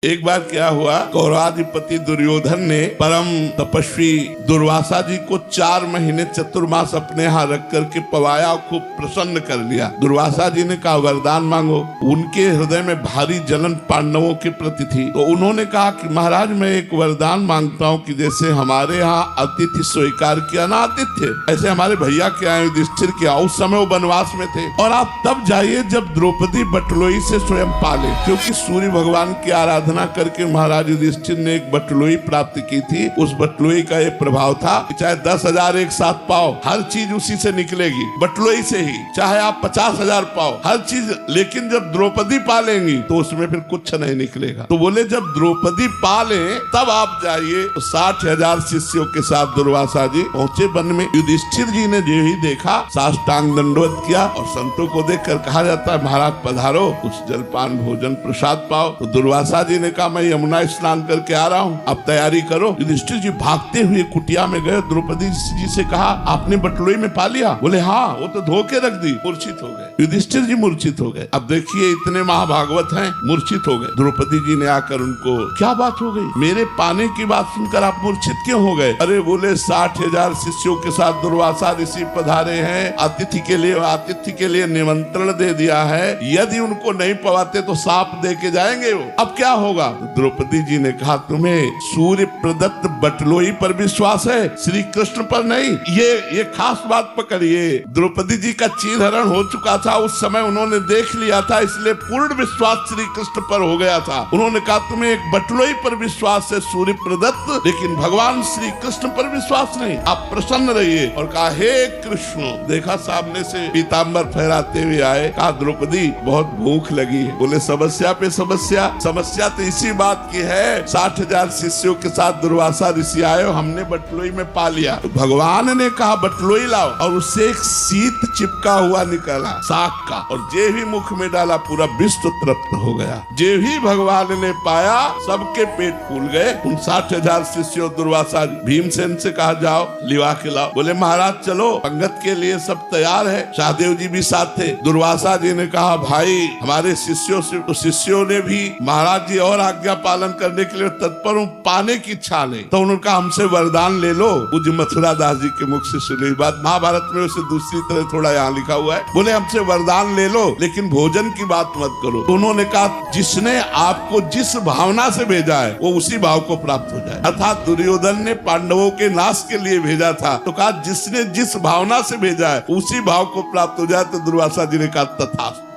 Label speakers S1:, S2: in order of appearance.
S1: एक बार क्या हुआ, कौरवाधिपति दुर्योधन ने परम तपस्वी दुर्वासा जी को 4 महीने चतुर्मास अपने यहाँ रख करके पवाया और खूब प्रसन्न कर लिया। दुर्वासा जी ने कहा वरदान मांगो। उनके हृदय में भारी जलन पांडवों के प्रति थी, तो उन्होंने कहा कि महाराज मैं एक वरदान मांगता हूँ कि जैसे हमारे यहाँ अतिथि स्वीकार किया ना आतिथ्य, ऐसे हमारे भैया के आए युधिष्ठिर के उस समय वो वनवास में थे, और आप तब जाइए जब द्रौपदी बटलोई से स्वयं पाले, क्योंकि सूर्य भगवान की आराधना करके महाराज युधिष्ठिर ने एक बटलोई प्राप्त की थी। उस बटलोई का एक प्रभाव था कि चाहे 10,000 एक साथ पाओ, हर चीज उसी से निकलेगी, बटलोई से ही। चाहे आप 50,000 पाओ, हर चीज, लेकिन जब द्रौपदी पालेंगी तो उसमें फिर कुछ नहीं निकलेगा। तो बोले जब द्रौपदी पाले तब आप जाइए। तो 60,000 शिष्यों के साथ दुर्वासा जी पहुंचे वन में। युधिष्ठिर जी ने जो ही देखा साष्टांग दंडवत किया, और संतों को देखकर कहा जाता है महाराज पधारो, कुछ जलपान भोजन प्रसाद पाओ। तो दुर्वासा जी ने कहा मैं यमुना स्नान करके आ रहा हूँ, अब तैयारी करो। युधिष्ठिर जी भागते हुए कुटिया में गए, द्रौपदी जी से कहा आपने बटलोई में पा लिया? बोले हाँ, वो तो धो के रख दी। मूर्छित हो गए युधिष्ठिर जी, मूर्छित हो गए। अब देखिए इतने महाभागवत हैं, मूर्छित हो गए। द्रौपदी जी ने आकर उनको क्या बात हो गई, मेरे पाने की बात सुनकर आप मूर्छित क्यों हो गए? अरे बोले 60,000 शिष्यों के साथ दुर्वासा ऋषि पधारे हैं, आतिथ्य के लिए निमंत्रण दे दिया है, यदि उनको नहीं पवाते तो साप दे के जाएंगे वो, अब क्या होगा? द्रौपदी जी ने कहा तुम्हें सूर्य प्रदत्त बटलोई पर विश्वास है, श्री कृष्ण पर नहीं। ये खास बात पकड़िए। द्रौपदी जी का चीरहरण हो चुका था, उस समय उन्होंने देख लिया था, इसलिए पूर्ण विश्वास श्री कृष्ण पर हो गया था। उन्होंने कहा तुम्हें एक बटलोई पर विश्वास है सूर्य प्रदत्त, लेकिन भगवान श्री कृष्ण पर विश्वास नहीं, आप प्रसन्न रहिए। और कहा हे कृष्ण, देखा सामने से पीताम्बर फहराते हुए आए। कहा द्रौपदी बहुत भूख लगी है। बोले समस्या पे समस्या तो इसी बात की है, 60,000 शिष्यों के साथ दुर्वासा ऋषि आए, हमने बटलोई में पा लिया। तो भगवान ने कहा बटलोई लाओ, और उससे एक शीत चिपका हुआ निकला साग का, और जे भी मुख में डाला पूरा विश्व तृप्त हो गया। जे भी भगवान ने पाया सबके पेट फूल गए। उन 60,000 शिष्यों दुर्वासा भीमसेन से कहा जाओ लिवा के लाओ। बोले महाराज चलो, पंगत के लिए सब तैयार है। सहदेव जी भी साथ थे। दुर्वासा जी ने कहा भाई हमारे शिष्यों ने भी महाराज जी और आज्ञा पालन करने के लिए तत्पर हूँ, पाने की इच्छा नहीं। तो उन्होंने कहा हमसे वरदान ले लो। पूज्य मथुरा दास जी के मुख से सुनी बात, महाभारत में उसे दूसरी तरह थोड़ा यहाँ लिखा हुआ है। बोले हमसे वरदान ले लो, लेकिन भोजन की बात मत करो। तो उन्होंने कहा जिसने आपको जिस भावना से भेजा है वो उसी भाव को प्राप्त हो जाए। अर्थात दुर्योधन ने पांडवों के नाश के लिए भेजा था, तो कहा जिसने जिस भावना से भेजा है उसी भाव को प्राप्त हो जाए। तो दुर्वासा जी ने कहा तथास्तु।